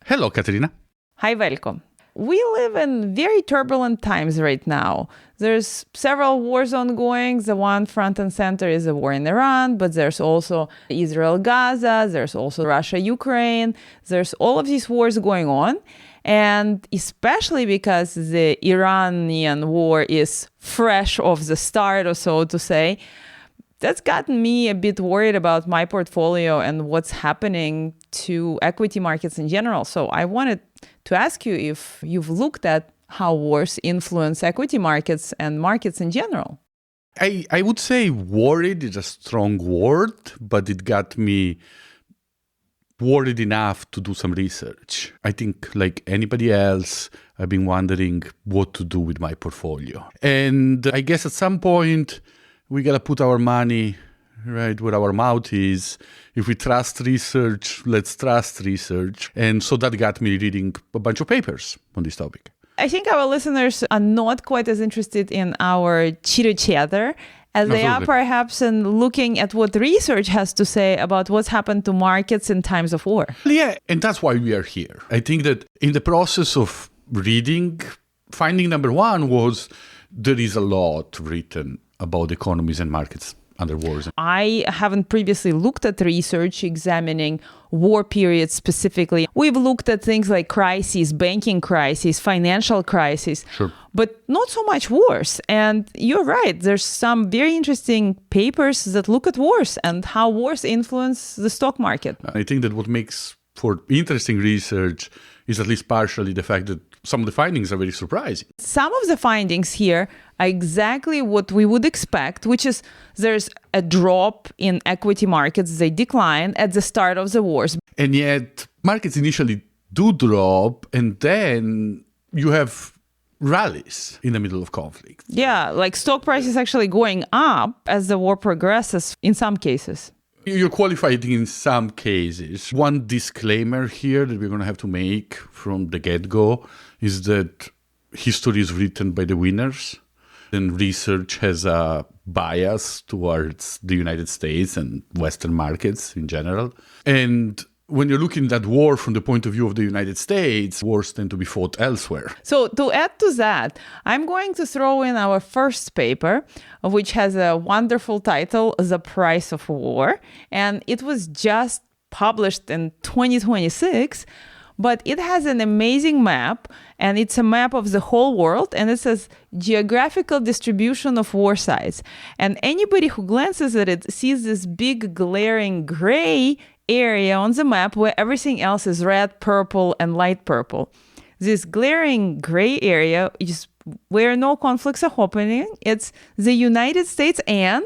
Hello, Katerina. Hi, Veljko. We live in very turbulent times right now. There's several wars ongoing. The one front and center is the war in Iran, but there's also Israel-Gaza, there's also Russia-Ukraine. There's all of these wars going on. And especially because the Iranian war is fresh off the start, or so to say, that's gotten me a bit worried about my portfolio and what's happening to equity markets in general. So I wanted to ask you if you've looked at how wars influence equity markets and markets in general. I would say worried is a strong word, but it got me worried enough to do some research. I think like anybody else, I've been wondering what to do with my portfolio. And I guess at some point, we got to put our money right where our mouth is. If we trust research, let's trust research. And so that got me reading a bunch of papers on this topic. I think our listeners are not quite as interested in our chitter-chatter as they are perhaps in looking at what research has to say about what's happened to markets in times of war. Yeah, and that's why we are here. I think that in the process of reading, finding number one was there is a lot written about economies and markets under wars. I haven't previously looked at research examining war periods specifically. We've looked at things like crises, banking crises, financial crises, Sure. but not so much wars. And you're right, there's some very interesting papers that look at wars and how wars influence the stock market. I think that what makes for interesting research is at least partially the fact that some of the findings are very surprising. Some of the findings here are exactly what we would expect, which is there's a drop in equity markets. They decline at the start of the wars. And yet markets initially do drop, and then you have rallies in the middle of conflict. Yeah, like stock prices actually going up as the war progresses in some cases. You're qualified in some cases. One disclaimer here that we're going to have to make from the get-go is that history is written by the winners, and research has a bias towards the United States and Western markets in general. And when you're looking at war from the point of view of the United States, wars tend to be fought elsewhere. So to add to that, I'm going to throw in our first paper, which has a wonderful title, The Price of War. And it was just published in 2026, but it has an amazing map, and it's a map of the whole world, and it says geographical distribution of war sites. And anybody who glances at it sees this big glaring gray area on the map where everything else is red, purple, and light purple. This glaring gray area is where no conflicts are happening. It's the United States and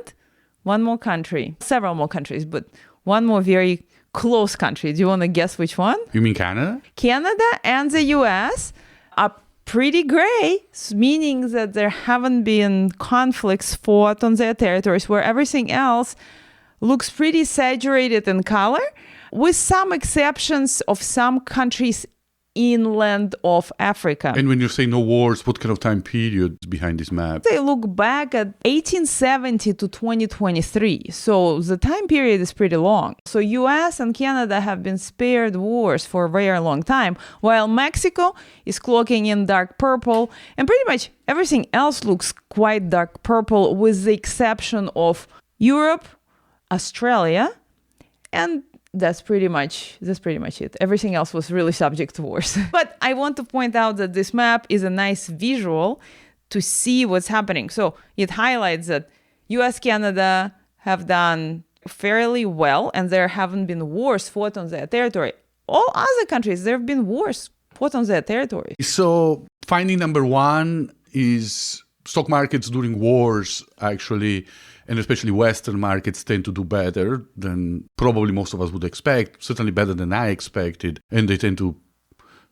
one more country, several more countries, but one more very close country. Do you want to guess which one? You mean Canada? Canada and the US are pretty gray, meaning that there haven't been conflicts fought on their territories, where everything else looks pretty saturated in color, with some exceptions of some countries inland of Africa. And when you say no wars, what kind of time period is behind this map? They look back at 1870 to 2023. So the time period is pretty long. So US and Canada have been spared wars for a very long time, while Mexico is clocking in dark purple, and pretty much everything else looks quite dark purple, with the exception of Europe, Australia, and that's pretty much it. Everything else was really subject to wars. But I want to point out that this map is a nice visual to see what's happening. So it highlights that US, Canada have done fairly well, and there haven't been wars fought on their territory. All other countries, there have been wars fought on their territory. So finding number one is stock markets during wars actually, and especially Western markets, tend to do better than probably most of us would expect, certainly better than I expected. And they tend to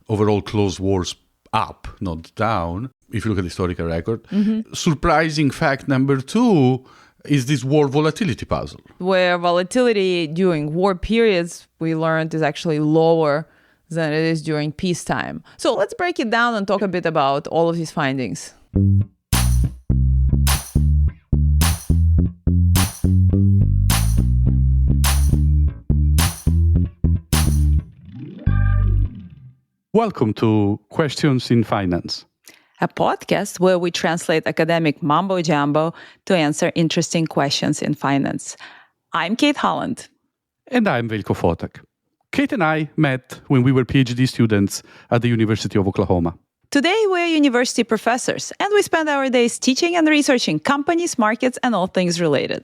overall close wars up, not down, if you look at the historical record. Mm-hmm. Surprising fact number two is this war volatility puzzle. Where volatility during war periods, we learned, is actually lower than it is during peacetime. So let's break it down and talk a bit about all of these findings. Welcome to Questions in Finance, a podcast where we translate academic mumbo-jumbo to answer interesting questions in finance. I'm Kate Holland. And I'm Veljko Fotak. Kate and I met when we were PhD students at the University of Oklahoma. Today, we're university professors, and we spend our days teaching and researching companies, markets, and all things related.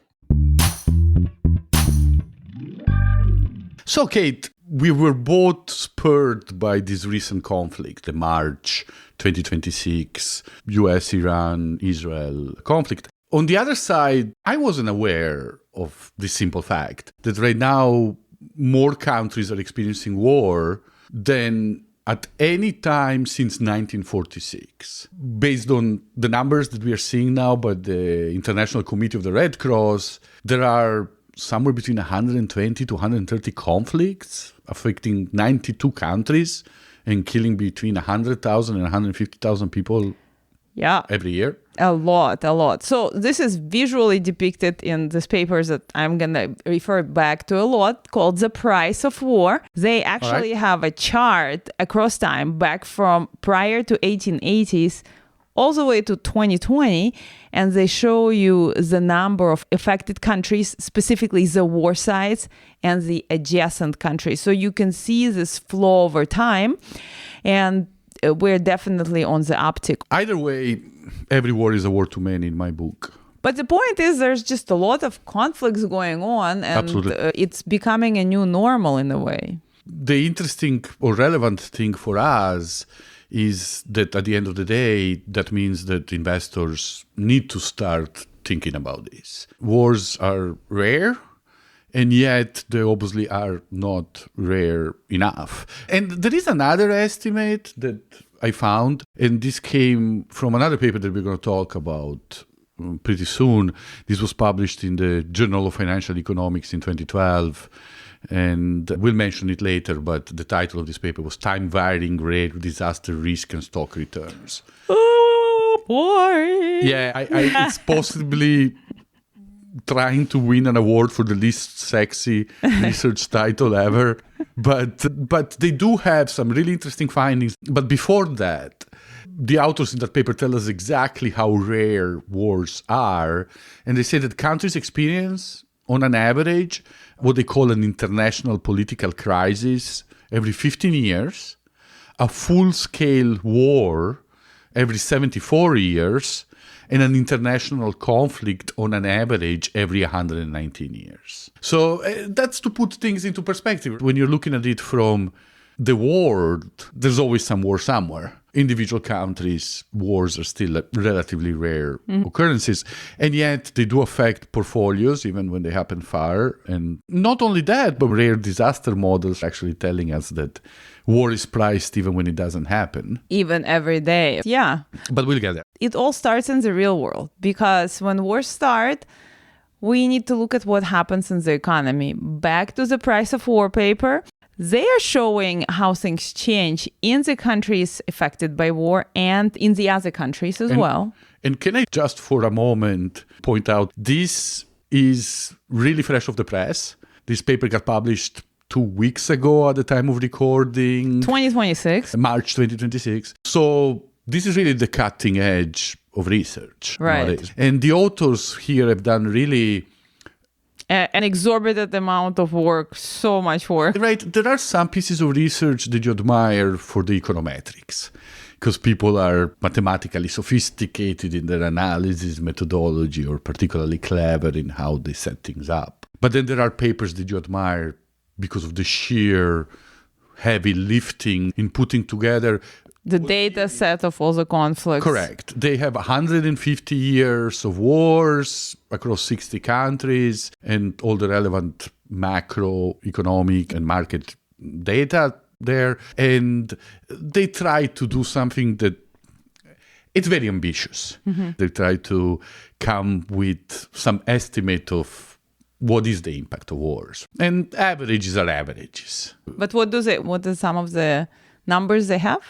So, Kate, we were both spurred by this recent conflict, the March 2026 US, Iran, Israel conflict. On the other side, I wasn't aware of the simple fact that right now more countries are experiencing war than at any time since 1946. Based on the numbers that we are seeing now by the International Committee of the Red Cross, there are somewhere between 120 to 130 conflicts affecting 92 countries and killing between 100,000 and 150,000 people every year. A lot. So this is visually depicted in these papers that I'm going to refer back to a lot, called The Price of War. They actually have a chart across time back from prior to 1880s all the way to 2020, and they show you the number of affected countries, specifically the war sites and the adjacent countries. So you can see this flow over time, and we're definitely on the uptick. Either way, every war is a war too many in my book. But the point is there's just a lot of conflicts going on, and it's becoming a new normal in a way. The interesting or relevant thing for us is that at the end of the day, that means that investors need to start thinking about this. Wars are rare, and yet they obviously are not rare enough. And there is another estimate that I found, and this came from another paper that we're going to talk about pretty soon. This was published in the Journal of Financial Economics in 2012. And we'll mention it later, but the title of this paper was Time Varying Rate, Disaster Risk and Stock Returns. Oh, boy. Yeah, it's possibly trying to win an award for the least sexy research title ever. But they do have some really interesting findings. But before that, the authors in that paper tell us exactly how rare wars are. And they say that countries experience, on an average, what they call an international political crisis every 15 years, a full-scale war every 74 years, and an international conflict on an average every 119 years. So that's to put things into perspective. When you're looking at it from the world, there's always some war somewhere. Individual countries, wars are still relatively rare occurrences. And yet they do affect portfolios, even when they happen far. And not only that, but rare disaster models actually telling us that war is priced even when it doesn't happen. Even every day. Yeah. But we'll get there. It all starts in the real world, because when wars start, we need to look at what happens in the economy. Back to the Price of War paper. They are showing how things change in the countries affected by war and in the other countries as well. And can I just for a moment point out, this is really fresh off the press. This paper got published 2 weeks ago at the time of recording. 2026. March 2026. So this is really the cutting edge of research. Right. Nowadays. And the authors here have done really an exorbitant amount of work, so much work. Right. There are some pieces of research that you admire for the econometrics, because people are mathematically sophisticated in their analysis methodology or particularly clever in how they set things up. But then there are papers that you admire because of the sheer heavy lifting in putting together the data set of all the conflicts. Correct. They have 150 years of wars across 60 countries and all the relevant macroeconomic and market data there. And they try to do something that it's very ambitious. Mm-hmm. They try to come with some estimate of what is the impact of wars. And averages are averages. But what are some of the numbers they have?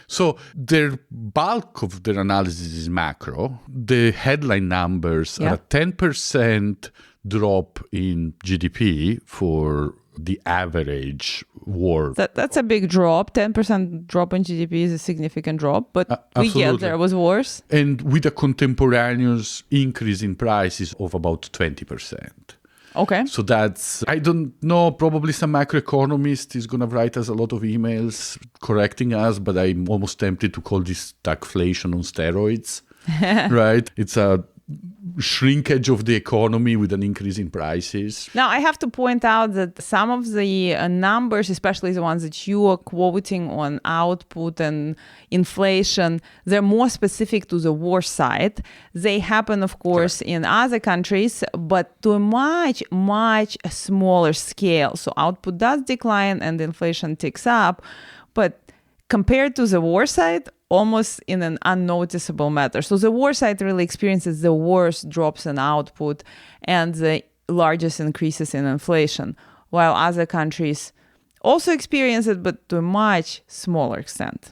So their bulk of their analysis is macro. The headline numbers are a 10% drop in GDP for the average war. That's a big drop. 10% drop in GDP is a significant drop, but we get there was worse. And with a contemporaneous increase in prices of about 20%. Okay. So that's, I don't know, probably some macroeconomist is going to write us a lot of emails correcting us, but I'm almost tempted to call this stagflation on steroids, right? It's a shrinkage of the economy with an increase in prices. Now, I have to point out that some of the numbers, especially the ones that you are quoting on output and inflation, they're more specific to the war side. They happen, of course, in other countries, but to a much, much smaller scale. So output does decline and inflation ticks up, but compared to the war side, almost in an unnoticeable manner. So the war side really experiences the worst drops in output and the largest increases in inflation, while other countries also experience it, but to a much smaller extent.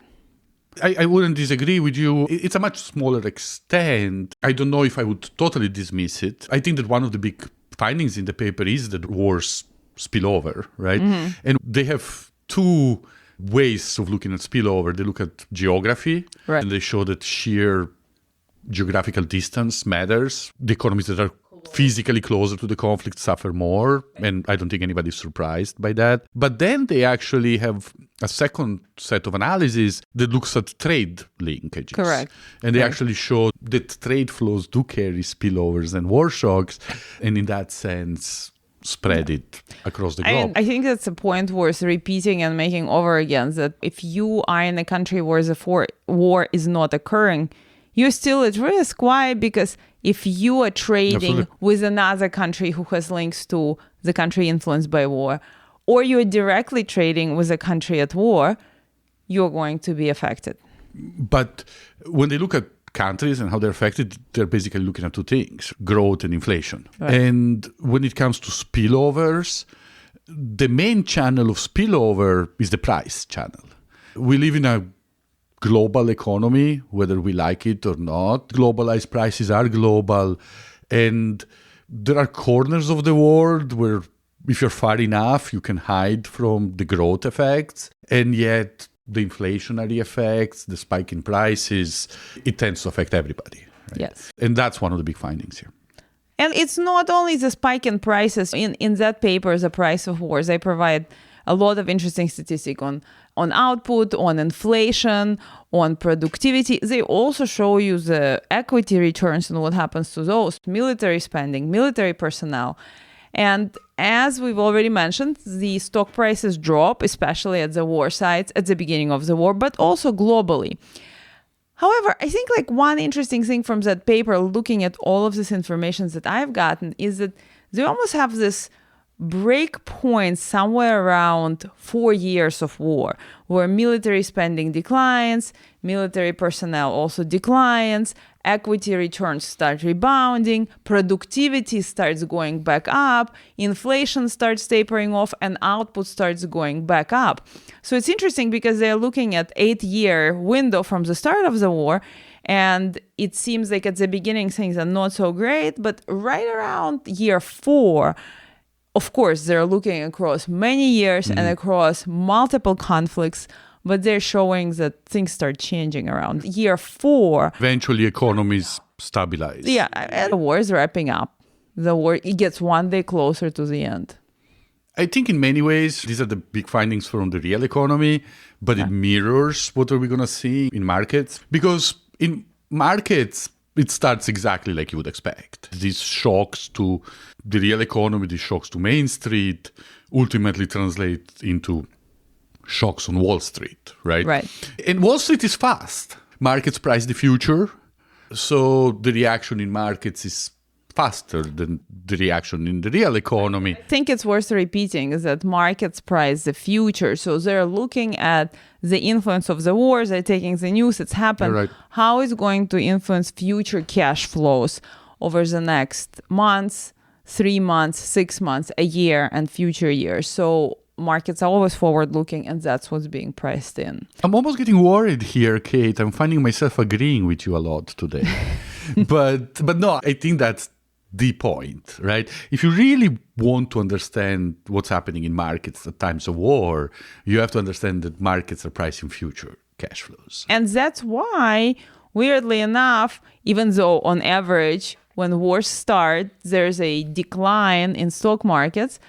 I wouldn't disagree with you. It's a much smaller extent. I don't know if I would totally dismiss it. I think that one of the big findings in the paper is that wars spill over, right? Mm-hmm. And they have two ways of looking at spillover. They look at geography, right, and they show that sheer geographical distance matters. The economies that are physically closer to the conflict suffer more, and I don't think anybody's surprised by that. But then they actually have a second set of analysis that looks at trade linkages. Correct. And they actually show that trade flows do carry spillovers and war shocks, and in that sense spread it across the globe. I think that's a point worth repeating and making over again, that if you are in a country where the war is not occurring, you're still at risk. Why? Because if you are trading with another country who has links to the country influenced by war, or you're directly trading with a country at war, you're going to be affected. But when they look at countries and how they're affected, they're basically looking at two things: growth and inflation. Right. And when it comes to spillovers, the main channel of spillover is the price channel. We live in a global economy, whether we like it or not. Globalized prices are global, and there are corners of the world where if you're far enough, you can hide from the growth effects, and yet the inflationary effects, the spike in prices, it tends to affect everybody. Right? Yes. And that's one of the big findings here. And it's not only the spike in prices. In that paper, The Price of Wars, they provide a lot of interesting statistics on output, on inflation, on productivity. They also show you the equity returns and what happens to those, military spending, military personnel. And as we've already mentioned, the stock prices drop, especially at the war sites at the beginning of the war, but also globally. However, I think one interesting thing from that paper, looking at all of this information that I've gotten, is that they almost have this break point somewhere around 4 years of war, where military spending declines, military personnel also declines, equity returns start rebounding, productivity starts going back up, inflation starts tapering off, and output starts going back up. So it's interesting because they're looking at 8-year window from the start of the war, and it seems like at the beginning things are not so great, but right around year 4, of course, they're looking across many years and across multiple conflicts, but they're showing that things start changing around year 4. Eventually, economies stabilize. Yeah, and the war is wrapping up. The war, it gets one day closer to the end. I think in many ways, these are the big findings from the real economy, but it mirrors what are we going to see in markets. Because in markets, it starts exactly like you would expect. These shocks to the real economy, these shocks to Main Street, ultimately translate into shocks on Wall Street, right? Right. And Wall Street is fast. Markets price the future. So the reaction in markets is faster than the reaction in the real economy. I think it's worth repeating is that markets price the future. So they're looking at the influence of the wars, they're taking the news that's happened, right, how it's going to influence future cash flows over the next months, 3 months, 6 months, a year, and future years. So markets are always forward-looking, and that's what's being priced in. I'm almost getting worried here, Kate. I'm finding myself agreeing with you a lot today. but no, I think that's the point, right? If you really want to understand what's happening in markets at times of war, you have to understand that markets are pricing future cash flows. And that's why, weirdly enough, even though on average, when wars start, there's a decline in stock markets,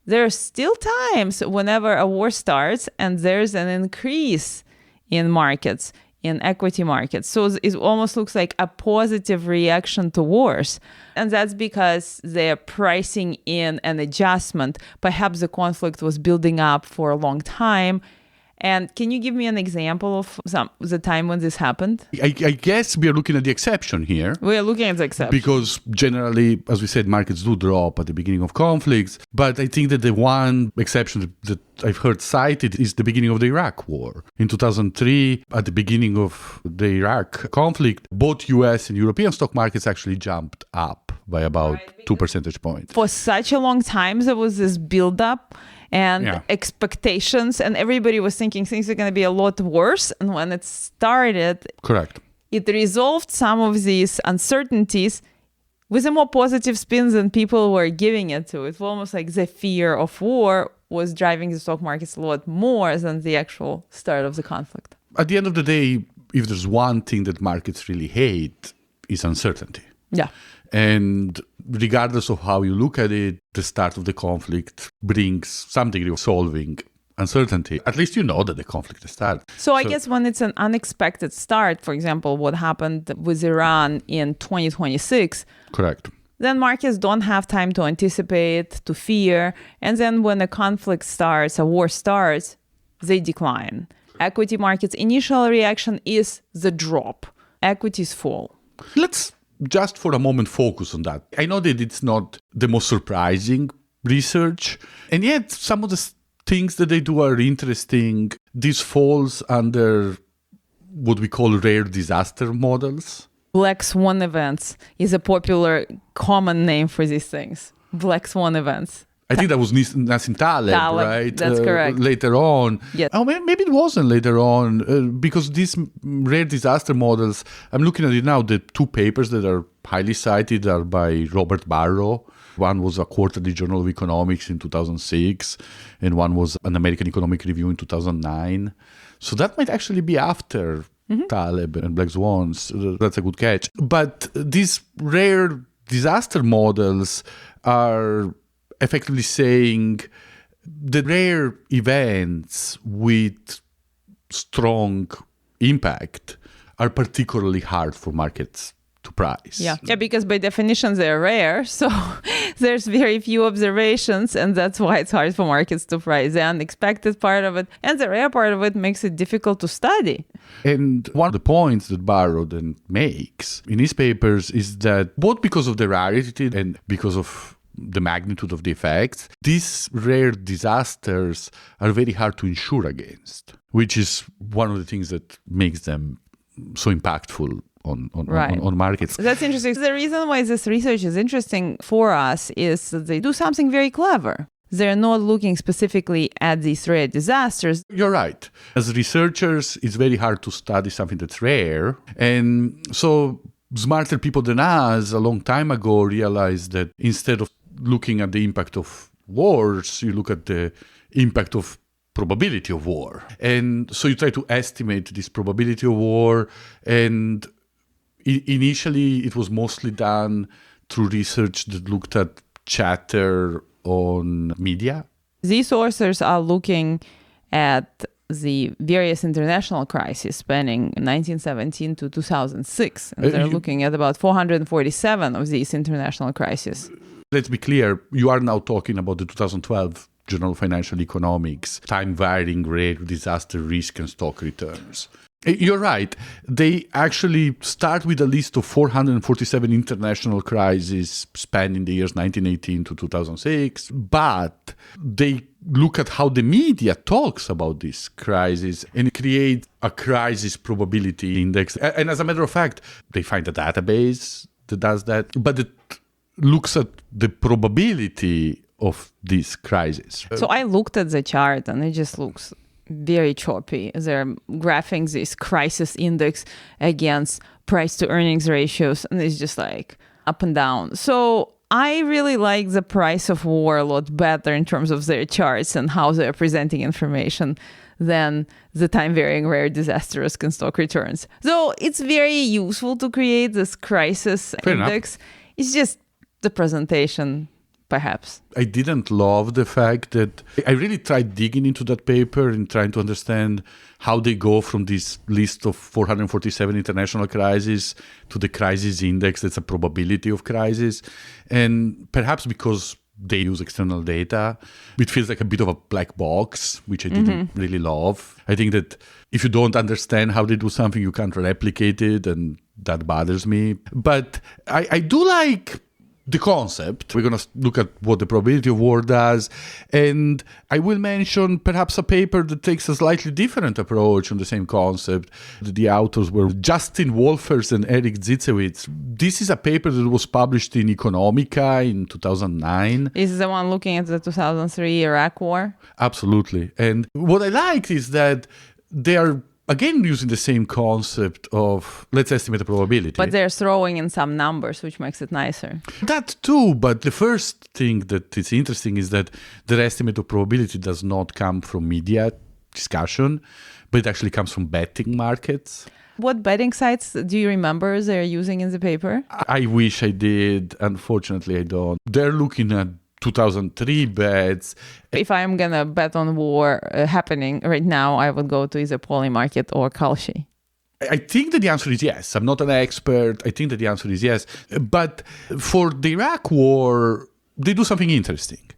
there are still times whenever a war starts and there's an increase in markets, in equity markets. So it almost looks like a positive reaction to wars. And that's because they're pricing in an adjustment. Perhaps the conflict was building up for a long time. And can you give me an example of the time when this happened? I guess we are looking at the exception here. We are looking at the exception. Because generally, as we said, markets do drop at the beginning of conflicts. But I think that the one exception that I've heard cited is the beginning of the Iraq war. In 2003, at the beginning of the Iraq conflict, both US and European stock markets actually jumped up by about 2 percentage points. For such a long time, there was this buildup and expectations, and everybody was thinking things are going to be a lot worse. And when it started, correct, it resolved some of these uncertainties with a more positive spin than people were giving it to. It's almost like the fear of war was driving the stock markets a lot more than the actual start of the conflict. At the end of the day, if there's one thing that markets really hate, is uncertainty. Yeah. And regardless of how you look at it, the start of the conflict brings some degree of solving uncertainty. At least you know that the conflict has started. So I guess when it's an unexpected start, for example, what happened with Iran in 2026, correct, then markets don't have time to anticipate, to fear. And then when a conflict starts, a war starts, they decline. Equity markets' initial reaction is the drop. Equities fall. Let's just for a moment focus on that. I know that it's not the most surprising research, and yet some of the things that they do are interesting. This falls under what we call rare disaster models. Black swan events is a popular, common name for these things. Black swan events. I think that was Nassim Taleb, right? That's correct. Later on. Yes. Oh, maybe it wasn't later on, because these rare disaster models, I'm looking at it now, the two papers that are highly cited are by Robert Barrow. One was a Quarterly Journal of Economics in 2006, and one was an American Economic Review in 2009. So that might actually be after Taleb and Black Swans. That's a good catch. But these rare disaster models are effectively saying the rare events with strong impact are particularly hard for markets to price. Yeah, because by definition they're rare, so there's very few observations, and that's why it's hard for markets to price. The unexpected part of it and the rare part of it makes it difficult to study. And one of the points that Barrow then makes in his papers is that both because of the rarity and because of the magnitude of the effects, these rare disasters are very hard to insure against, which is one of the things that makes them so impactful on markets. That's interesting. The reason why this research is interesting for us is that they do something very clever. They're not looking specifically at these rare disasters. You're right. As researchers, it's very hard to study something that's rare. And so smarter people than us a long time ago realized that instead of looking at the impact of wars, you look at the impact of probability of war. And so you try to estimate this probability of war. And initially, it was mostly done through research that looked at chatter on media. These authors are looking at the various international crises spanning 1917 to 2006. And they're looking at about 447 of these international crises. Let's be clear, you are now talking about the 2012 Journal of Financial Economics, time-varying rare disaster risk and stock returns. You're right. They actually start with a list of 447 international crises spanning the years 1918 to 2006, but they look at how the media talks about this crisis and create a crisis probability index. And as a matter of fact, they find a database that does that, but it looks at the probability of this crisis. So I looked at the chart and it just looks very choppy. They're graphing this crisis index against price to earnings ratios, and it's just like, up and down. So I really like the price of war a lot better in terms of their charts and how they're presenting information than the time varying rare disaster risk and stock returns. So it's very useful to create this crisis index. It's just the presentation, perhaps. I didn't love the fact that I really tried digging into that paper and trying to understand how they go from this list of 447 international crises to the crisis index that's a probability of crisis. And perhaps because they use external data, it feels like a bit of a black box, which I didn't really love. I think that if you don't understand how they do something, you can't replicate it, and that bothers me. But I do like the concept. We're going to look at what the probability of war does. And I will mention perhaps a paper that takes a slightly different approach on the same concept. The authors were Justin Wolfers and Eric Zitzewitz. This is a paper that was published in Economica in 2009. Is the one looking at the 2003 Iraq War? Absolutely. And what I liked is that they are again using the same concept of let's estimate the probability. But they're throwing in some numbers, which makes it nicer. That too, but the first thing that is interesting is that their estimate of probability does not come from media discussion, but it actually comes from betting markets. What betting sites do you remember they're using in the paper? I wish I did. Unfortunately, I don't. They're looking at 2003 bets. If I'm going to bet on war happening right now, I would go to either Polymarket or Kalshi. I think that the answer is yes. I'm not an expert. I think that the answer is yes. But for the Iraq war, they do something interesting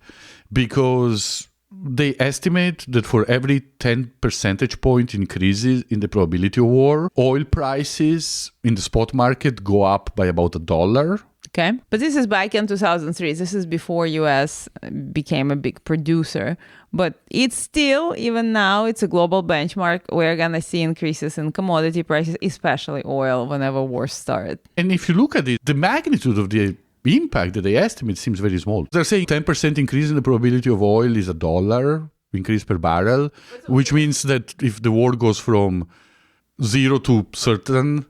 because they estimate that for every 10 percentage point increases in the probability of war, oil prices in the spot market go up by about $1. Okay. But this is back in 2003. This is before US became a big producer. But it's still, even now, it's a global benchmark. We're going to see increases in commodity prices, especially oil, whenever wars start. And if you look at it, the magnitude of the impact that they estimate seems very small. They're saying 10% increase in the probability of oil is $1 increase per barrel, which means that if the war goes from 0 to certain,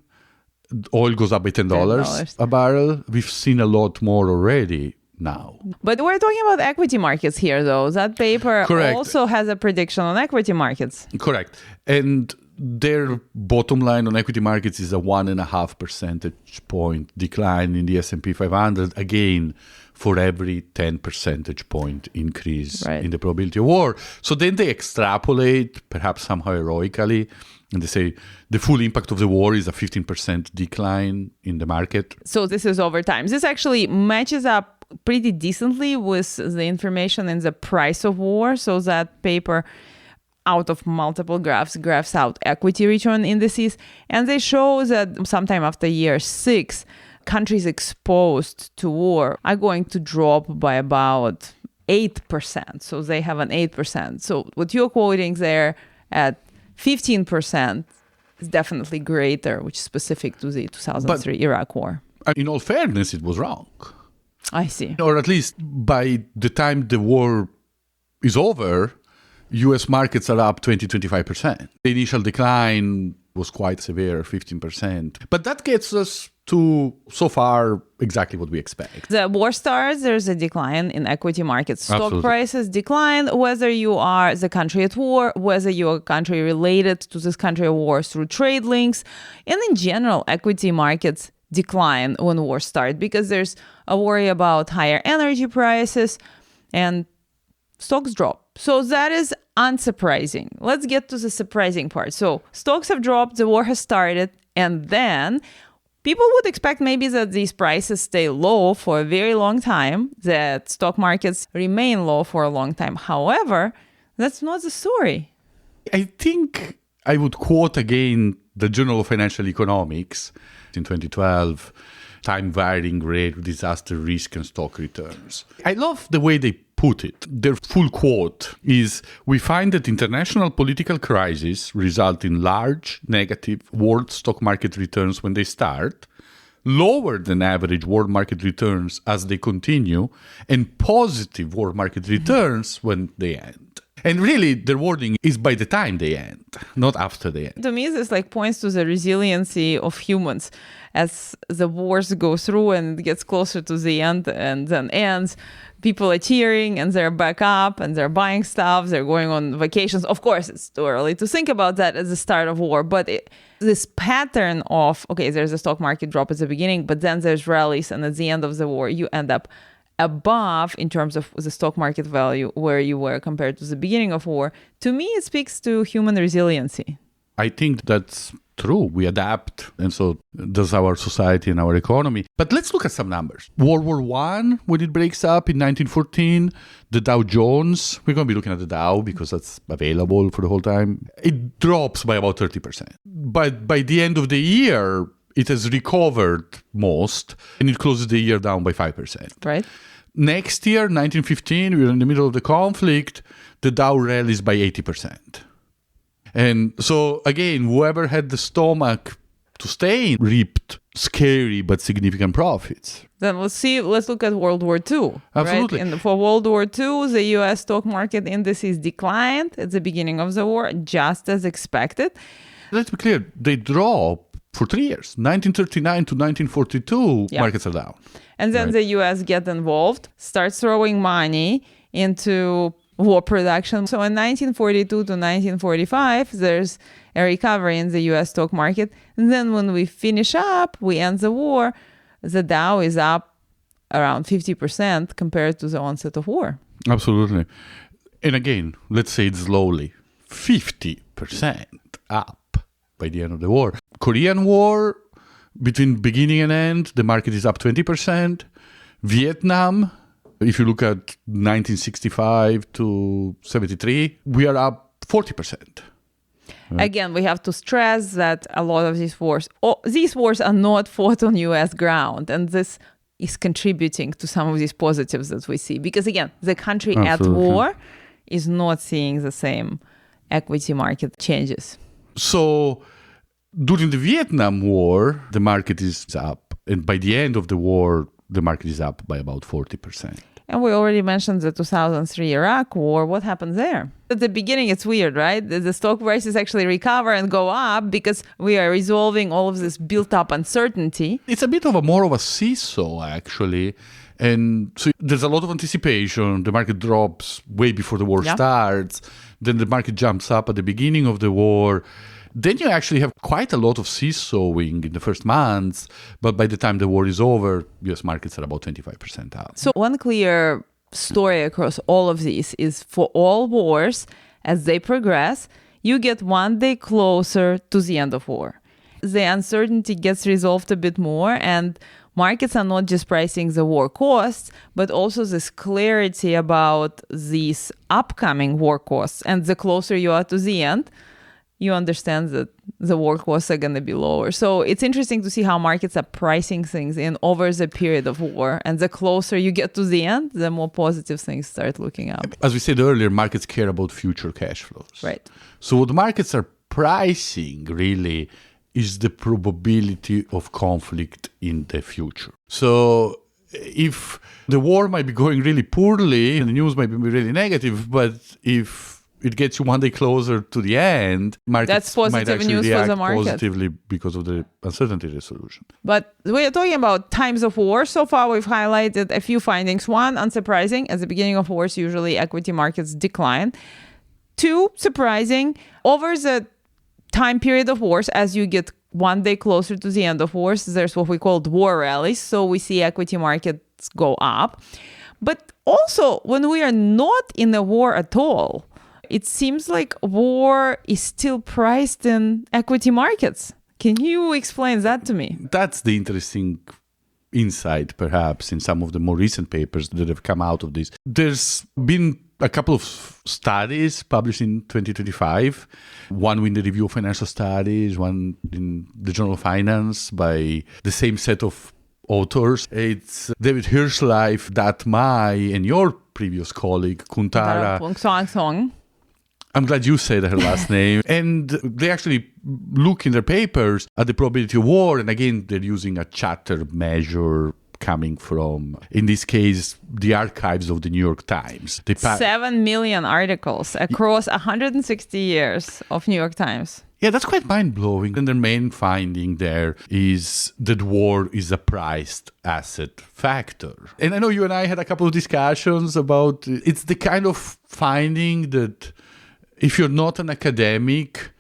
oil goes up by $10 a barrel. We've seen a lot more already now. But we're talking about equity markets here, though. That paper Correct. also has a prediction on equity markets. Correct. And their bottom line on equity markets is a 1.5 percentage point decline in the S&P 500, again, for every 10 percentage point increase in the probability of war. So then they extrapolate, perhaps somehow heroically, and they say the full impact of the war is a 15% decline in the market. So this is over time. This actually matches up pretty decently with the information in the price of war. So that paper, out of multiple graphs out equity return indices. And they show that sometime after year 6, countries exposed to war are going to drop by about 8%. So they have an 8%. So what you're quoting there at 15% is definitely greater, which is specific to the 2003 Iraq war. In all fairness, it was wrong. I see. Or at least by the time the war is over, US markets are up 20-25%. The initial decline was quite severe, 15%. But that gets us to, so far, exactly what we expect. The war starts, there's a decline in equity markets. Stock Absolutely. Prices decline, whether you are the country at war, whether you're a country related to this country at war through trade links. And in general, equity markets decline when war starts because there's a worry about higher energy prices and stocks drop. So that is unsurprising. Let's get to the surprising part. So stocks have dropped, the war has started, and then people would expect maybe that these prices stay low for a very long time, that stock markets remain low for a long time. However, that's not the story. I think I would quote again the Journal of Financial Economics in 2012, time varying rate, disaster risk and stock returns. I love the way they put it. Their full quote is, "We find that international political crises result in large negative world stock market returns when they start, lower than average world market returns as they continue, and positive world market returns when they end." And really, their wording is by the time they end, not after they end. To me, this like points to the resiliency of humans. As the wars go through and it gets closer to the end and then ends, people are cheering and they're back up and they're buying stuff, they're going on vacations. Of course, it's too early to think about that at the start of war, but this pattern of, okay, there's a stock market drop at the beginning, but then there's rallies, and at the end of the war, you end up above in terms of the stock market value where you were compared to the beginning of war. To me, it speaks to human resiliency. I think that's true. We adapt, and so does our society and our economy. But let's look at some numbers. World War I, when it breaks up in 1914, the Dow Jones, we're going to be looking at the Dow because that's available for the whole time, it drops by about 30%. But by the end of the year, it has recovered most, and it closes the year down by 5%. Right. Next year, 1915, we're in the middle of the conflict, the Dow rallies by 80%. And so, again, whoever had the stomach to stay reaped scary but significant profits. Then let's look at World War II. Absolutely. Right? And for World War II, the U.S. stock market indices declined at the beginning of the war, just as expected. Let's be clear, they drop for 3 years. 1939 to 1942, markets are down. And then the U.S. gets involved, starts throwing money into war production. So in 1942 to 1945, there's a recovery in the U.S. stock market. And then when we finish up, we end the war, the Dow is up around 50% compared to the onset of war. Absolutely. And again, let's say it slowly, 50% up by the end of the war. Korean War, between beginning and end, the market is up 20%. Vietnam, if you look at 1965 to 73, we are up 40%. Right. Again, we have to stress that a lot of these wars are not fought on U.S. ground. And this is contributing to some of these positives that we see. Because again, the country at war is not seeing the same equity market changes. So during the Vietnam War, the market is up. And by the end of the war, the market is up by about 40%. And we already mentioned the 2003 Iraq war. What happened there? At the beginning, it's weird, right? The stock prices actually recover and go up because we are resolving all of this built-up uncertainty. It's a bit of more of a seesaw, actually. And so there's a lot of anticipation. The market drops way before the war starts. Then the market jumps up at the beginning of the war. Then you actually have quite a lot of seesawing in the first months, but by the time the war is over, U.S. markets are about 25% up. So one clear story across all of these is for all wars, as they progress, you get one day closer to the end of war. The uncertainty gets resolved a bit more, and markets are not just pricing the war costs, but also this clarity about these upcoming war costs. And the closer you are to the end, you understand that the war costs are going to be lower. So it's interesting to see how markets are pricing things in over the period of war. And the closer you get to the end, the more positive things start looking up. As we said earlier, markets care about future cash flows. Right. So what markets are pricing really is the probability of conflict in the future. So if the war might be going really poorly and the news might be really negative, but if it gets you one day closer to the end, markets might actually react positively because of the uncertainty resolution. But we are talking about times of war. So far, we've highlighted a few findings. One, unsurprising, at the beginning of wars, usually equity markets decline. Two, surprising, over the time period of wars, as you get one day closer to the end of wars, there's what we call war rallies. So we see equity markets go up. But also, when we are not in a war at all, it seems like war is still priced in equity markets. Can you explain that to me? That's the interesting insight, perhaps, in some of the more recent papers that have come out of this. There's been a couple of studies published in 2025, one in the Review of Financial Studies, one in the Journal of Finance by the same set of authors. It's David Hirschleif, Dat Mai, and your previous colleague, Kuntara. I'm glad you said her last name. And they actually look in their papers at the probability of war. And again, they're using a chatter measure coming from, in this case, the archives of the New York Times. 7 million articles across 160 years of New York Times. Yeah, that's quite mind-blowing. And the main finding there is that war is a priced asset factor. And I know you and I had a couple of discussions about it's the kind of finding that if you're not an academic,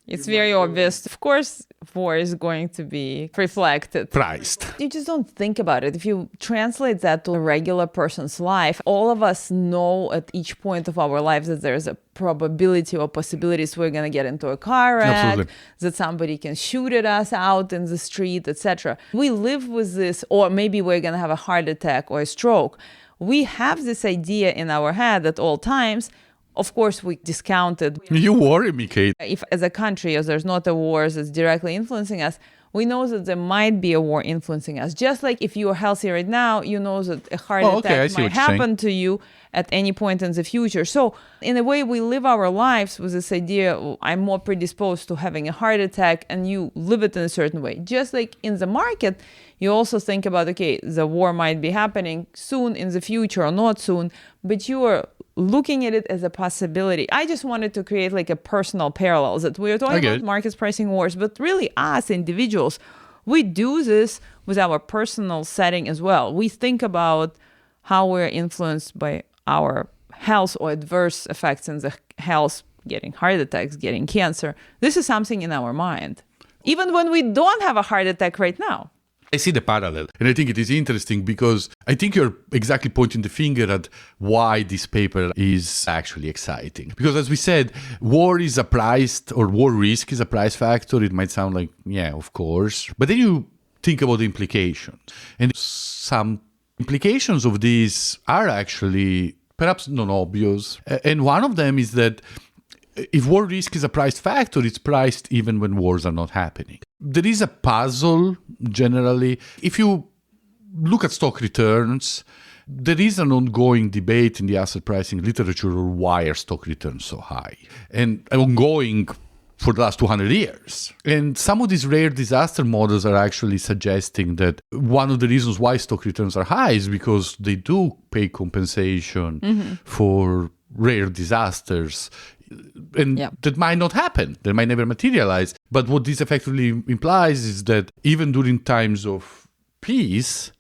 it's very obvious. Of course, war is going to be reflected. Priced. You just don't think about it. If you translate that to a regular person's life, all of us know at each point of our lives that there's a probability or possibilities we're going to get into a car wreck, Absolutely. that somebody can shoot at us out in the street, etc. We live with this, or maybe we're going to have a heart attack or a stroke. We have this idea in our head at all times. Of course, we discount it. You worry me, Kate. If as a country, as there's not a war that's directly influencing us, we know that there might be a war influencing us. Just like if you are healthy right now, you know that a heart attack might happen to you at any point in the future. So in a way, we live our lives with this idea, I'm more predisposed to having a heart attack, and you live it in a certain way. Just like in the market, you also think about, okay, the war might be happening soon in the future or not soon, but you are looking at it as a possibility. I just wanted to create like a personal parallel that we're talking about markets pricing wars, but really us individuals, we do this with our personal setting as well. We think about how we're influenced by our health or adverse effects in the health, getting heart attacks, getting cancer. This is something in our mind, even when we don't have a heart attack right now. I see the parallel, and I think it is interesting because I think you're exactly pointing the finger at why this paper is actually exciting. Because as we said, war is a priced, or war risk is a price factor. It might sound like, yeah, of course. But then you think about the implications. And some implications of this are actually perhaps non-obvious. And one of them is that if war risk is a priced factor, it's priced even when wars are not happening. There is a puzzle, generally. If you look at stock returns, there is an ongoing debate in the asset pricing literature of why are stock returns so high, and ongoing for the last 200 years. And some of these rare disaster models are actually suggesting that one of the reasons why stock returns are high is because they do pay compensation for rare disasters. And that might not happen. They might never materialize. But what this effectively implies is that even during times of peace,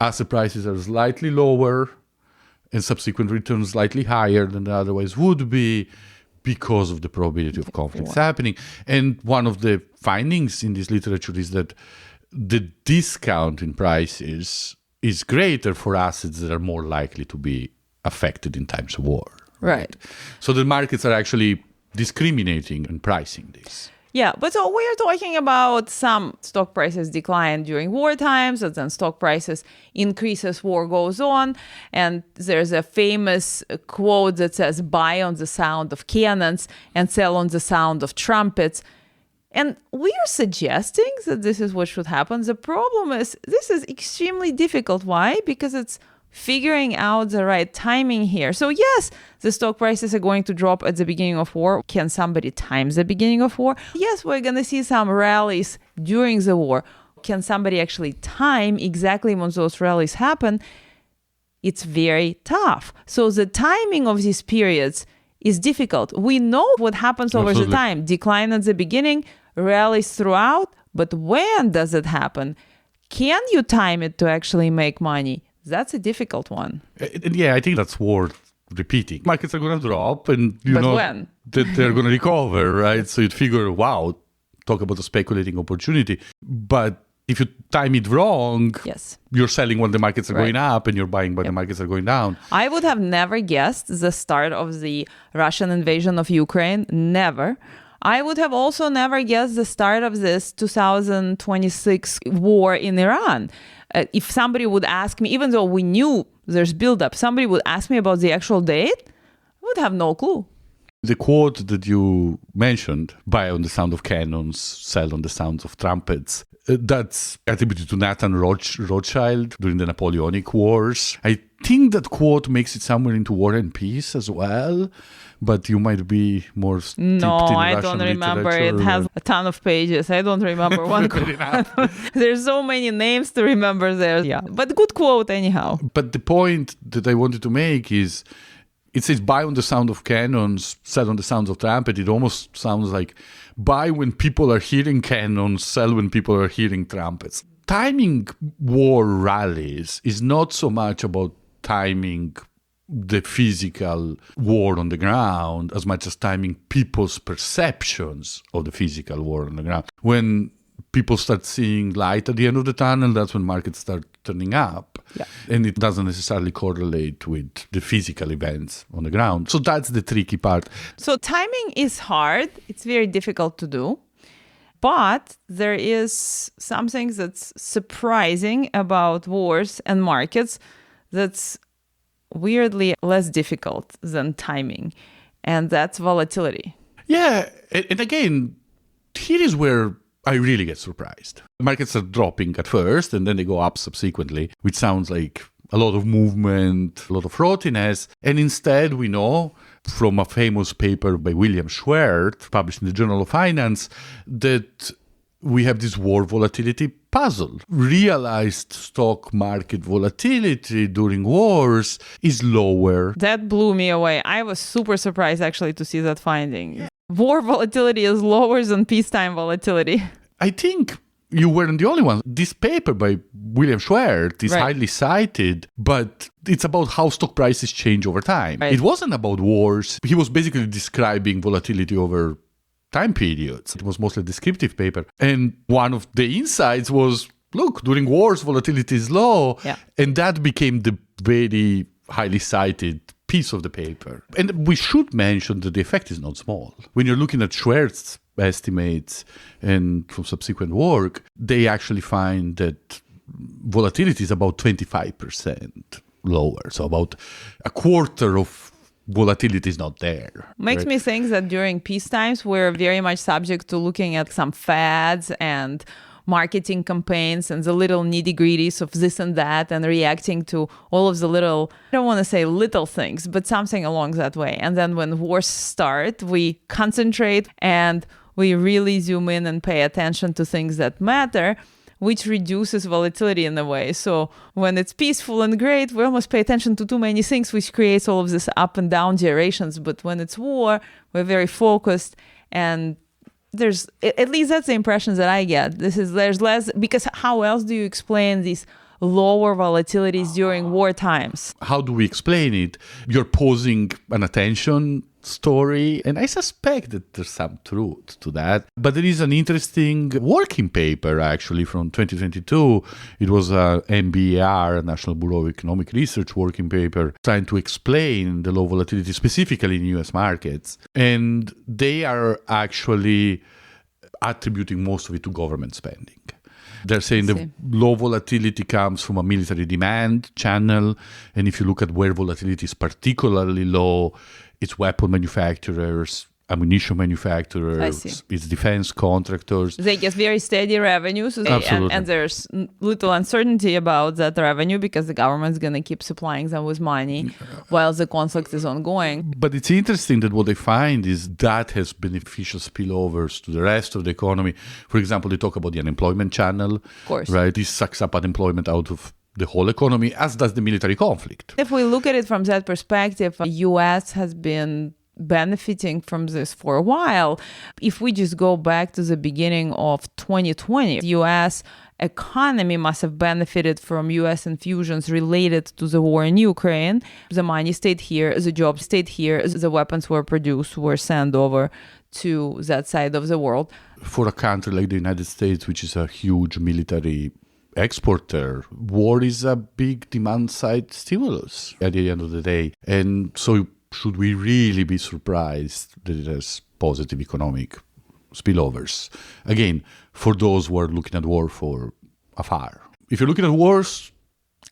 asset prices are slightly lower and subsequent returns slightly higher than they otherwise would be because of the probability of conflicts happening. And one of the findings in this literature is that the discount in prices is greater for assets that are more likely to be affected in times of war. Right. So the markets are actually discriminating and pricing this. Yeah, but so we're talking about some stock prices decline during war times, and then stock prices increase as war goes on. And there's a famous quote that says, buy on the sound of cannons and sell on the sound of trumpets. And we are suggesting that this is what should happen. The problem is this is extremely difficult. Why? Because it's figuring out the right timing here. So yes, the stock prices are going to drop at the beginning of war. Can somebody time the beginning of war? Yes, we're going to see some rallies during the war. Can somebody actually time exactly when those rallies happen? It's very tough. So the timing of these periods is difficult. We know what happens over the time. Decline at the beginning, rallies throughout, but when does it happen? Can you time it to actually make money? That's a difficult one. Yeah, I think that's worth repeating. Markets are going to drop, and you but know when? That they're going to recover, right? So you'd figure, wow, talk about a speculating opportunity. But if you time it wrong, you're selling when the markets are going up and you're buying when the markets are going down. I would have never guessed the start of the Russian invasion of Ukraine. Never. I would have also never guessed the start of this 2026 war in Iran. If somebody would ask me, even though we knew there's buildup, somebody would ask me about the actual date, I would have no clue. The quote that you mentioned, buy on the sound of cannons, sell on the sounds of trumpets, That's attributed to Nathan Rothschild during the Napoleonic Wars. I think that quote makes it somewhere into War and Peace as well, but you might be more steeped in I Russian don't remember. literature. It has a ton of pages. I don't remember one quote. There's so many names to remember there. Yeah, but good quote anyhow. But the point that I wanted to make is, it says buy on the sound of cannons, sell on the sounds of trumpet. It almost sounds like buy when people are hearing cannons, sell when people are hearing trumpets. Timing war rallies is not so much about timing the physical war on the ground as much as timing people's perceptions of the physical war on the ground. When people start seeing light at the end of the tunnel, that's when markets start turning up. Yeah. And it doesn't necessarily correlate with the physical events on the ground. So that's the tricky part. So timing is hard. It's very difficult to do. But there is something that's surprising about wars and markets that's weirdly less difficult than timing. And that's volatility. Yeah. And again, here is where I really get surprised. Markets are dropping at first and then they go up subsequently, which sounds like a lot of movement, a lot of frothiness. And instead, we know from a famous paper by William Schwert, published in the Journal of Finance, that we have this war volatility puzzle. Realized stock market volatility during wars is lower. That blew me away. I was super surprised actually to see that finding. War volatility is lower than peacetime volatility. I think you weren't the only one. This paper by William Schwert is highly cited, but it's about how stock prices change over time. Right. It wasn't about wars. He was basically describing volatility over time periods. It was mostly a descriptive paper. And one of the insights was, look, during wars, volatility is low. Yeah. And that became the very highly cited piece of the paper. And we should mention that the effect is not small. When you're looking at Schwert's estimates and from subsequent work, they actually find that volatility is about 25% lower. So about a quarter of volatility is not there. Makes me think that during peace times, we're very much subject to looking at some fads and marketing campaigns and the little nitty-gritties of this and that and reacting to all of the little, I don't want to say little things, but something along that way. And then when wars start, we concentrate and we really zoom in and pay attention to things that matter, which reduces volatility in a way. So when it's peaceful and great, we almost pay attention to too many things, which creates all of this up and down gyrations. But when it's war, we're very focused, and there's, at least that's the impressions that I get. There's less, because how else do you explain these lower volatilities during war times? How do we explain it? You're posing an attention story, and I suspect that there's some truth to that. But there is an interesting working paper actually from 2022. It was a NBER, National Bureau of Economic Research working paper, trying to explain the low volatility specifically in US markets. And they are actually attributing most of it to government spending. They're saying the low volatility comes from a military demand channel. And if you look at where volatility is particularly low, it's weapon manufacturers, ammunition manufacturers, it's defense contractors. They get very steady revenues, and there's little uncertainty about that revenue because the government's going to keep supplying them with money while the conflict is ongoing. But it's interesting that what they find is that has beneficial spillovers to the rest of the economy. For example, they talk about the unemployment channel. Of course. Right? This sucks up unemployment out of the whole economy, as does the military conflict. If we look at it from that perspective, the U.S. has been benefiting from this for a while. If we just go back to the beginning of 2020, the U.S. economy must have benefited from U.S. infusions related to the war in Ukraine. The money stayed here, the jobs stayed here, the weapons were produced, were sent over to that side of the world. For a country like the United States, which is a huge military exporter, war is a big demand-side stimulus at the end of the day. And so should we really be surprised that it has positive economic spillovers? Again, for those who are looking at war for afar. If you're looking at wars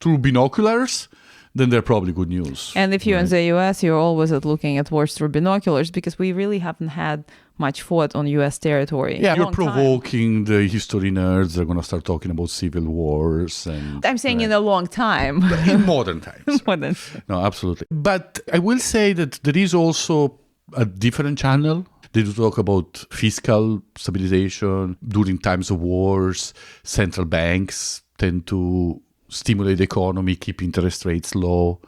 through binoculars, then they're probably good news. And if you're in the US, you're always looking at wars through binoculars because we really haven't had much fought on US territory. Yeah, you're provoking the history nerds. They're going to start talking about civil wars. And I'm saying in a long time. In modern times. Modern. No, absolutely. But I will say that there is also a different channel. They do talk about fiscal stabilization during times of wars. Central banks tend to stimulate the economy, keep interest rates low,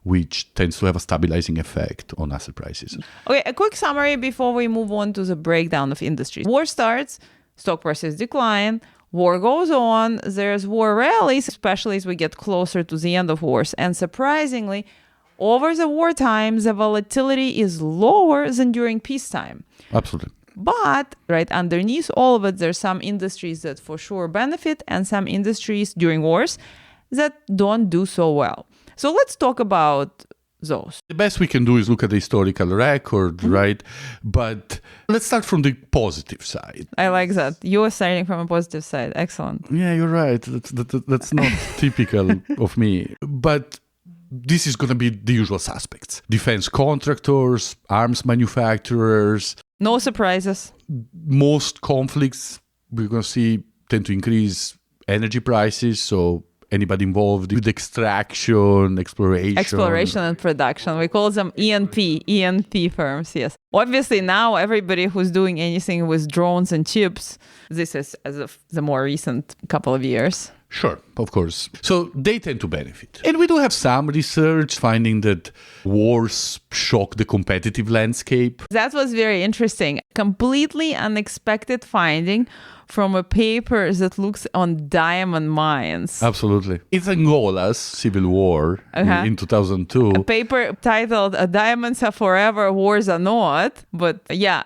which tends to have a stabilizing effect on asset prices. Okay, a quick summary before we move on to the breakdown of industries. War starts, stock prices decline, war goes on, there's war rallies, especially as we get closer to the end of wars. And surprisingly, over the wartime, the volatility is lower than during peacetime. Absolutely. But right underneath all of it, there's some industries that for sure benefit and some industries during wars that don't do so well. So let's talk about those. The best we can do is look at the historical record, right? But let's start from the positive side. I like that. You're starting from a positive side. Excellent. Yeah, you're right. That's not typical of me. But this is going to be the usual suspects. Defense contractors, arms manufacturers. No surprises. Most conflicts we're going to see tend to increase energy prices. So anybody involved with extraction, exploration and production. We call them E&P firms, yes. Obviously, now everybody who's doing anything with drones and chips, this is as of the more recent couple of years. Sure, of course. So they tend to benefit. And we do have some research finding that wars shock the competitive landscape. That was very interesting. Completely unexpected finding from a paper that looks on diamond mines. Absolutely. It's Angola's civil war in 2002. A paper titled Diamonds Are Forever, Wars Are Not. But yeah,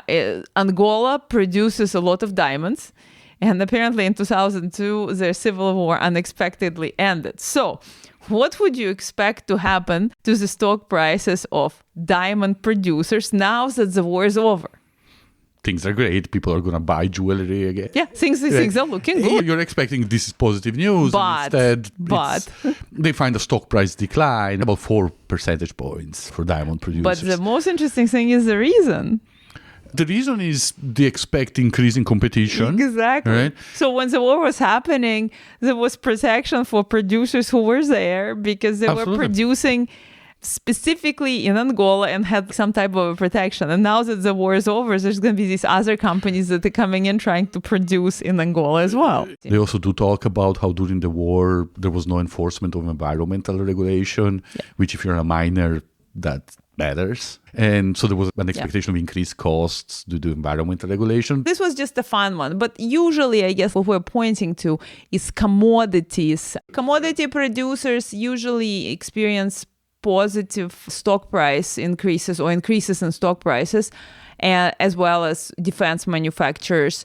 Angola produces a lot of diamonds. And apparently in 2002, their civil war unexpectedly ended. So what would you expect to happen to the stock prices of diamond producers now that the war is over? Things are great. People are going to buy jewelry again. Yeah, things are looking good. You're expecting this is positive news. But they find a stock price decline about 4 percentage points for diamond producers. But the most interesting thing is the reason. The reason is they expect increasing competition. Exactly. Right? So when the war was happening, there was protection for producers who were there because they were producing specifically in Angola and had some type of protection. And now that the war is over, there's going to be these other companies that are coming in trying to produce in Angola as well. They also do talk about how during the war, there was no enforcement of environmental regulation, which if you're a miner, that matters. And so there was an expectation of increased costs due to environmental regulation. This was just a fun one. But usually, I guess, what we're pointing to is commodities. Commodity producers usually experience positive stock price increases or increases in stock prices, as well as defense manufacturers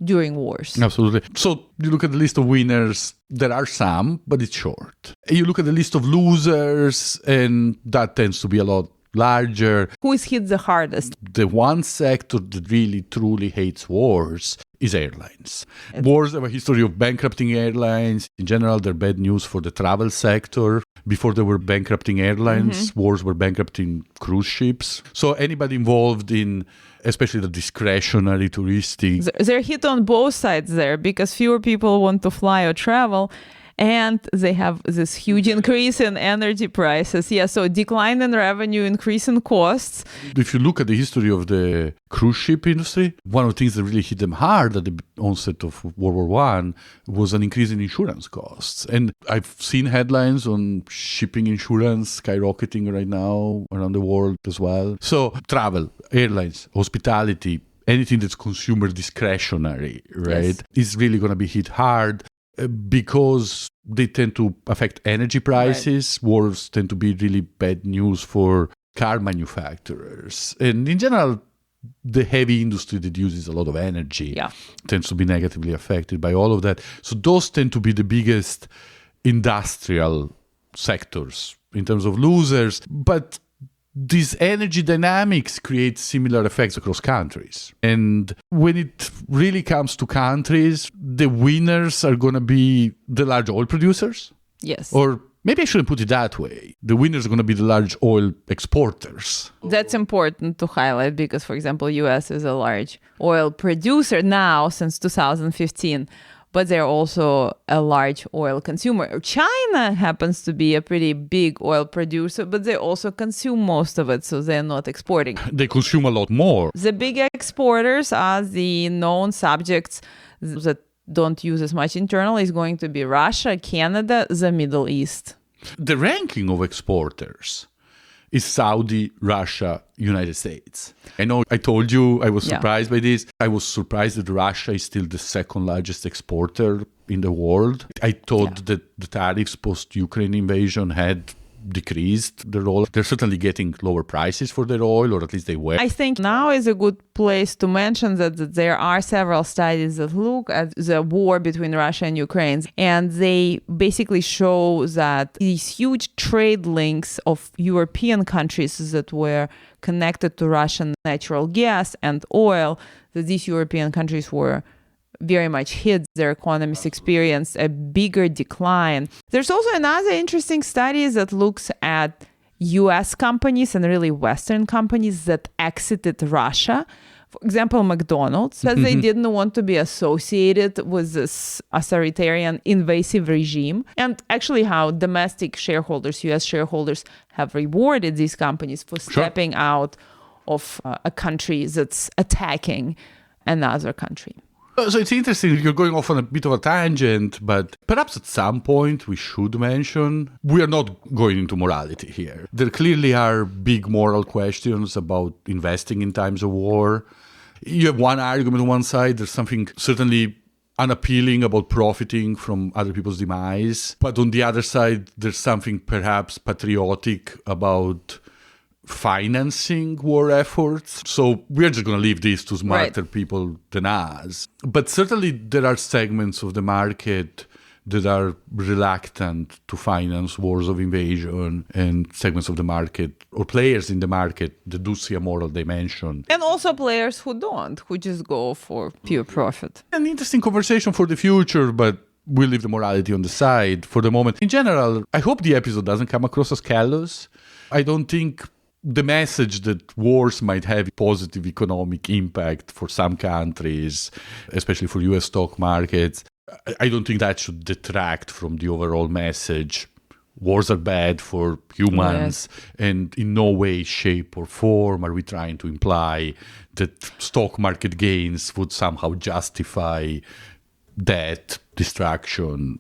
during wars. Absolutely. So you look at the list of winners, there are some, but it's short. You look at the list of losers, and that tends to be a lot larger. Who is hit the hardest? The one sector that really, truly hates wars is airlines. Wars have a history of bankrupting airlines. In general, they're bad news for the travel sector. Before they were bankrupting airlines, wars were bankrupting cruise ships. So anybody involved in, especially the discretionary touristic. They're hit on both sides there because fewer people want to fly or travel. And they have this huge increase in energy prices. Yeah, so decline in revenue, increase in costs. If you look at the history of the cruise ship industry, one of the things that really hit them hard at the onset of World War I was an increase in insurance costs. And I've seen headlines on shipping insurance skyrocketing right now around the world as well. So travel, airlines, hospitality, anything that's consumer discretionary, right, is really going to be hit hard. Because they tend to affect energy prices. Right. Wars tend to be really bad news for car manufacturers. And in general, the heavy industry that uses a lot of energy tends to be negatively affected by all of that. So those tend to be the biggest industrial sectors in terms of losers. But these energy dynamics create similar effects across countries. And when it really comes to countries, the winners are going to be the large oil producers. Yes. Or Maybe I shouldn't put it that way. The winners are going to be the large oil exporters. That's important to highlight because, for example, US is a large oil producer now since 2015, but they're also a large oil consumer. China happens to be a pretty big oil producer, but they also consume most of it, so they're not exporting. They consume a lot more. The big exporters are the known subjects that don't use as much internal is going to be Russia, Canada, the Middle East. The ranking of exporters is Saudi, Russia, United States. I know I told you I was surprised by this. I was surprised that Russia is still the second largest exporter in the world. I thought that the tariffs post-Ukraine invasion had decreased their oil. They're certainly getting lower prices for their oil, or at least they were. I think now is a good place to mention that there are several studies that look at the war between Russia and Ukraine, and they basically show that these huge trade links of European countries that were connected to Russian natural gas and oil, that these European countries were very much hit. Their economies experienced a bigger decline. There's also another interesting study that looks at US companies and really Western companies that exited Russia. For example, McDonald's said they didn't want to be associated with this authoritarian invasive regime. And actually how domestic shareholders, US shareholders, have rewarded these companies for stepping out of a country that's attacking another country. So it's interesting, you're going off on a bit of a tangent, but perhaps at some point we should mention, we are not going into morality here. There clearly are big moral questions about investing in times of war. You have one argument on one side, there's something certainly unappealing about profiting from other people's demise. But on the other side, there's something perhaps patriotic about financing war efforts. So we're just going to leave this to smarter people than us. But certainly there are segments of the market that are reluctant to finance wars of invasion, and segments of the market or players in the market that do see a moral dimension. And also players who don't, who just go for pure profit. An interesting conversation for the future, but we'll leave the morality on the side for the moment. In general, I hope the episode doesn't come across as callous. I don't think the message that wars might have positive economic impact for some countries, especially for US stock markets, I don't think that should detract from the overall message. Wars are bad for humans, and in no way, shape, or form are we trying to imply that stock market gains would somehow justify death, destruction,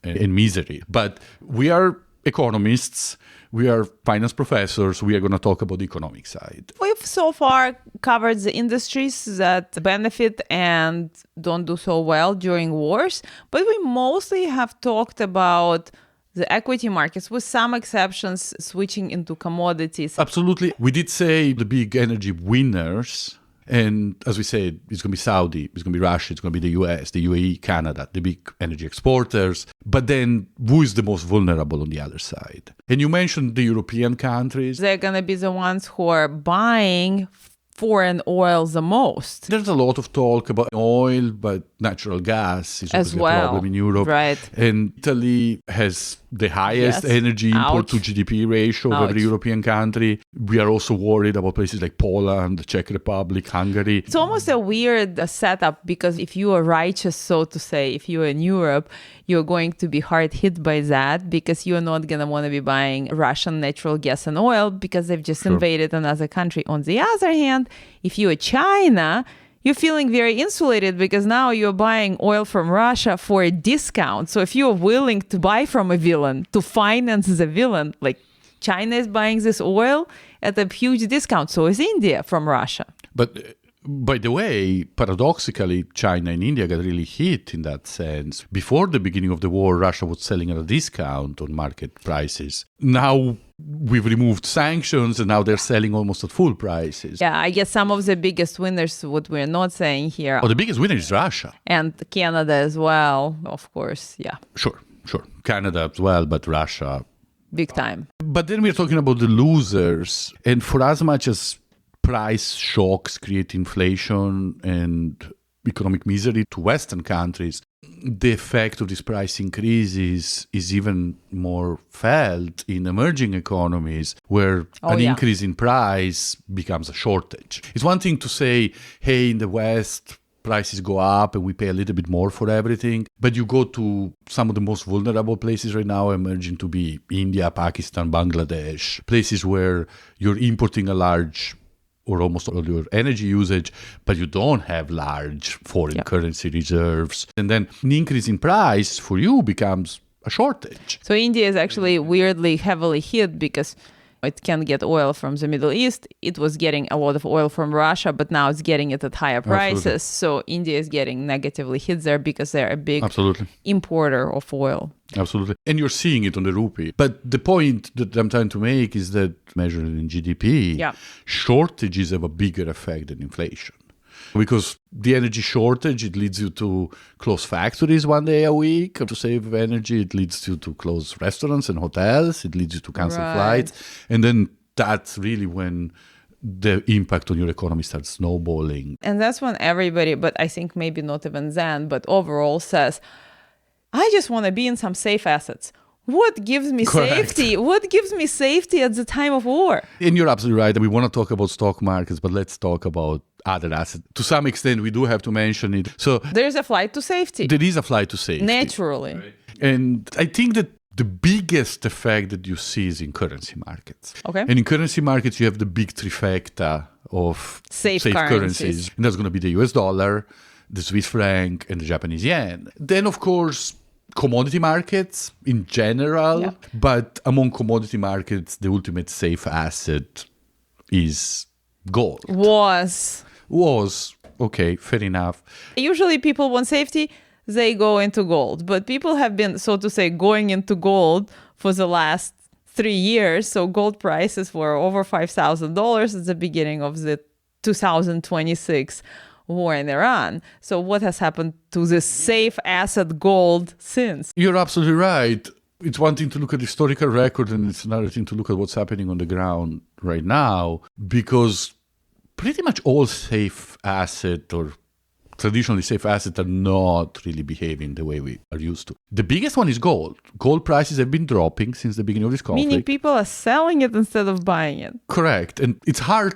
and misery. But we are economists. We are finance professors. We are going to talk about the economic side. We've so far covered the industries that benefit and don't do so well during wars, but we mostly have talked about the equity markets, with some exceptions switching into commodities. Absolutely. We did say the big energy winners. And as we said, it's going to be Saudi, it's going to be Russia, it's going to be the US, the UAE, Canada, the big energy exporters. But then who is the most vulnerable on the other side? And you mentioned the European countries. They're going to be the ones who are buying foreign oil the most. There's a lot of talk about oil, but natural gas is as a well. problem in Europe. Right. And Italy has the highest energy import to GDP ratio of every European country. We are also worried about places like Poland, the Czech Republic, Hungary. It's almost a weird setup, because if you are righteous, so to say, if you're in Europe, you're going to be hard hit by that, because you're not going to want to be buying Russian natural gas and oil because they've just invaded another country. On the other hand, if you're China, you're feeling very insulated because now you're buying oil from Russia for a discount. So if you're willing to buy from a villain, to finance the villain, like China is buying this oil at a huge discount. So is India from Russia. But by the way, paradoxically, China and India got really hit in that sense. Before the beginning of the war, Russia was selling at a discount on market prices. Now we've removed sanctions and now they're selling almost at full prices. Yeah, I guess some of the biggest winners, what we're not saying here. Oh, the biggest winner is Russia. And Canada as well, of course, yeah. Sure. Canada as well, but Russia. Big time. But then we're talking about the losers. And for as much as price shocks create inflation and economic misery to Western countries, the effect of these price increases is even more felt in emerging economies where increase in price becomes a shortage. It's one thing to say, hey, in the West, prices go up and we pay a little bit more for everything. But you go to some of the most vulnerable places right now emerging to be India, Pakistan, Bangladesh, places where you're importing a large or almost all your energy usage, but you don't have large foreign currency reserves. And then an increase in price for you becomes a shortage. So India is actually weirdly heavily hit because it can get oil from the Middle East. It was getting a lot of oil from Russia, but now it's getting it at higher prices. Absolutely. So India is getting negatively hit there because they're a big importer of oil. Absolutely. And you're seeing it on the rupee. But the point that I'm trying to make is that measured in GDP, shortages have a bigger effect than inflation. Because the energy shortage, it leads you to close factories one day a week to save energy. It leads you to close restaurants and hotels. It leads you to cancel flights. And then that's really when the impact on your economy starts snowballing. And that's when everybody, but I think maybe not even then, but overall says, I just want to be in some safe assets. What gives me safety? What gives me safety at the time of war? And you're absolutely right. We want to talk about stock markets, but let's talk about other assets. To some extent, we do have to mention it. So there's a flight to safety. There is a flight to safety. Naturally. Right. And I think that the biggest effect that you see is in currency markets. Okay. And in currency markets, you have the big trifecta of safe currencies. And that's going to be the US dollar, the Swiss franc, and the Japanese yen. Then, of course, commodity markets in general, but among commodity markets, the ultimate safe asset is gold. Was. Okay, fair enough. Usually people want safety, they go into gold. But people have been, so to say, going into gold for the last 3 years. So gold prices were over $5,000 at the beginning of the 2026 war in Iran. So what has happened to this safe asset gold since? You're absolutely right. It's one thing to look at the historical record and it's another thing to look at what's happening on the ground right now, because pretty much all safe asset or traditionally safe assets are not really behaving the way we are used to. The biggest one is gold. Gold prices have been dropping since the beginning of this conflict. Meaning people are selling it instead of buying it. Correct. And it's hard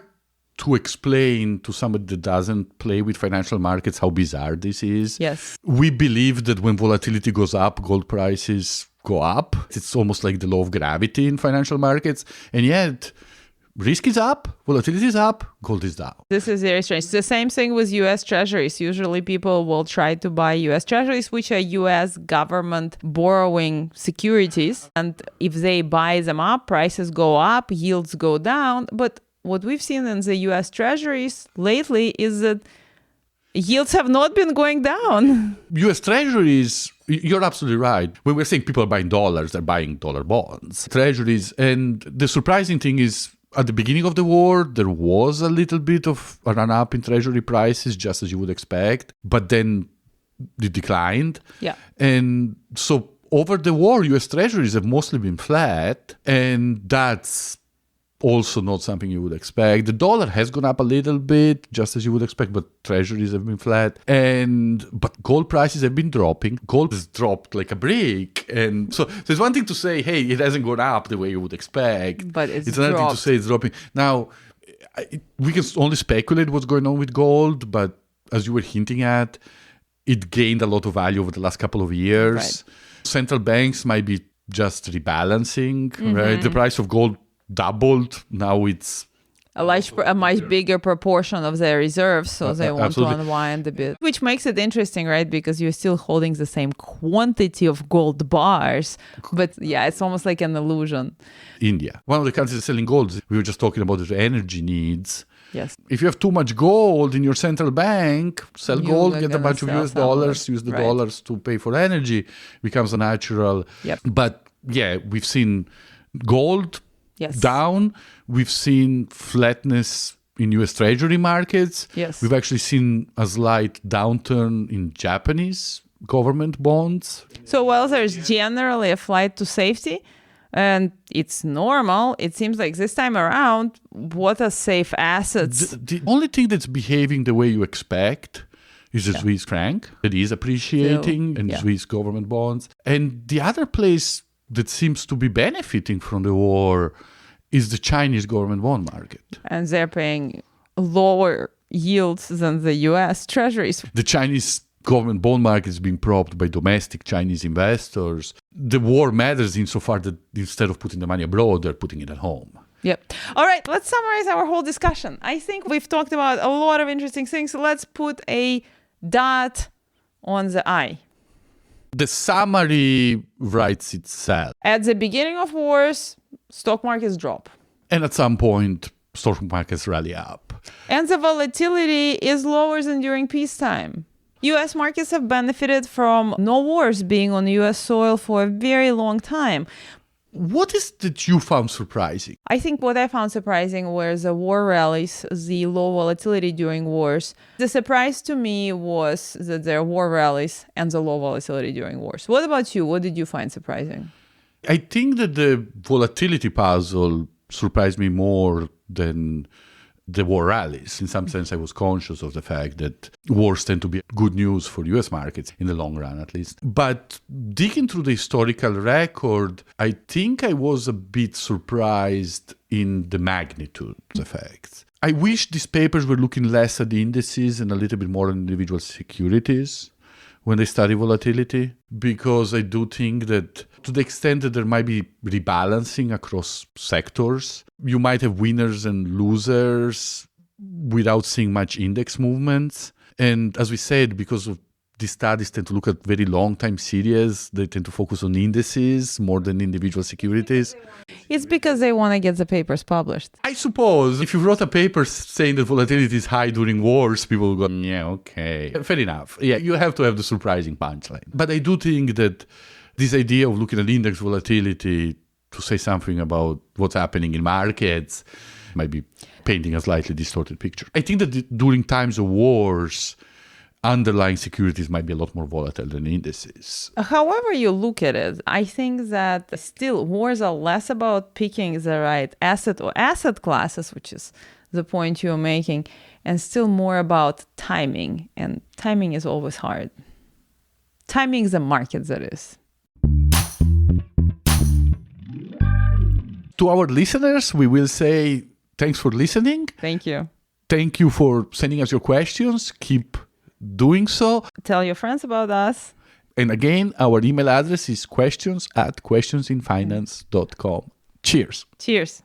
to explain to somebody that doesn't play with financial markets how bizarre this is. Yes. We believe that when volatility goes up, gold prices go up. It's almost like the law of gravity in financial markets. And yet, risk is up, volatility is up, gold is down. This is very strange. It's the same thing with U.S. treasuries. Usually people will try to buy U.S. treasuries, which are U.S. government borrowing securities. And if they buy them up, prices go up, yields go down. But what we've seen in the U.S. treasuries lately is that yields have not been going down. U.S. treasuries, you're absolutely right. When we're saying people are buying dollars, they're buying dollar bonds, treasuries. And the surprising thing is, at the beginning of the war, there was a little bit of a run-up in treasury prices, just as you would expect. But then it declined. Yeah. And so over the war, U.S. treasuries have mostly been flat. And that's also not something you would expect. The dollar has gone up a little bit, just as you would expect, but treasuries have been flat. But gold prices have been dropping. Gold has dropped like a brick. And so there's one thing to say, hey, it hasn't gone up the way you would expect. But it's another thing to say it's dropping. Now, we can only speculate what's going on with gold, but as you were hinting at, it gained a lot of value over the last couple of years. Right. Central banks might be just rebalancing, right? The price of gold doubled. Now it's a much bigger proportion of their reserves, so they want absolutely. to unwind a bit. Which makes it interesting, right? Because you're still holding the same quantity of gold bars, but yeah, it's almost like an illusion. India, one of the countries selling gold, we were just talking about the energy needs. Yes. If you have too much gold in your central bank, sell gold, get a bunch of US dollars, use the dollars to pay for energy, becomes a natural. Yep. But yeah, we've seen gold down. We've seen flatness in US Treasury markets. Yes. We've actually seen a slight downturn in Japanese government bonds. So while there's generally a flight to safety, and it's normal, it seems like this time around, what are safe assets? The only thing that's behaving the way you expect is the Swiss franc that is appreciating and Swiss government bonds. And the other place that seems to be benefiting from the war is the Chinese government bond market. And they're paying lower yields than the US treasuries. The Chinese government bond market is being propped by domestic Chinese investors. The war matters insofar that instead of putting the money abroad, they're putting it at home. Yep. All right, let's summarize our whole discussion. I think we've talked about a lot of interesting things. So let's put a dot on the I. The summary writes itself. At the beginning of wars, stock markets drop. And at some point, stock markets rally up. And the volatility is lower than during peacetime. US markets have benefited from no wars being on US soil for a very long time. What is that you found surprising? I think what I found surprising were the war rallies, the low volatility during wars. The surprise to me was that there are war rallies and the low volatility during wars. What about you? What did you find surprising? I think that the volatility puzzle surprised me more than the war rallies. In some sense, I was conscious of the fact that wars tend to be good news for US markets, in the long run at least. But digging through the historical record, I think I was a bit surprised in the magnitude of the effects. I wish these papers were looking less at the indices and a little bit more on individual securities when they study volatility, because I do think that to the extent that there might be rebalancing across sectors, you might have winners and losers without seeing much index movements. And as we said, because of these studies tend to look at very long time series, they tend to focus on indices more than individual securities. It's because they want to get the papers published. I suppose if you wrote a paper saying that volatility is high during wars, people will go, yeah, okay, fair enough. Yeah, you have to have the surprising punchline. But I do think that this idea of looking at index volatility to say something about what's happening in markets might be painting a slightly distorted picture. I think that during times of wars, underlying securities might be a lot more volatile than indices. However you look at it, I think that still wars are less about picking the right asset or asset classes, which is the point you're making, and still more about timing. And timing is always hard. Timing is a market, that is. To our listeners, we will say thanks for listening. Thank you. Thank you for sending us your questions. Keep doing so. Tell your friends about us. And again, our email address is questions@questionsinfinance.com. Cheers. Cheers.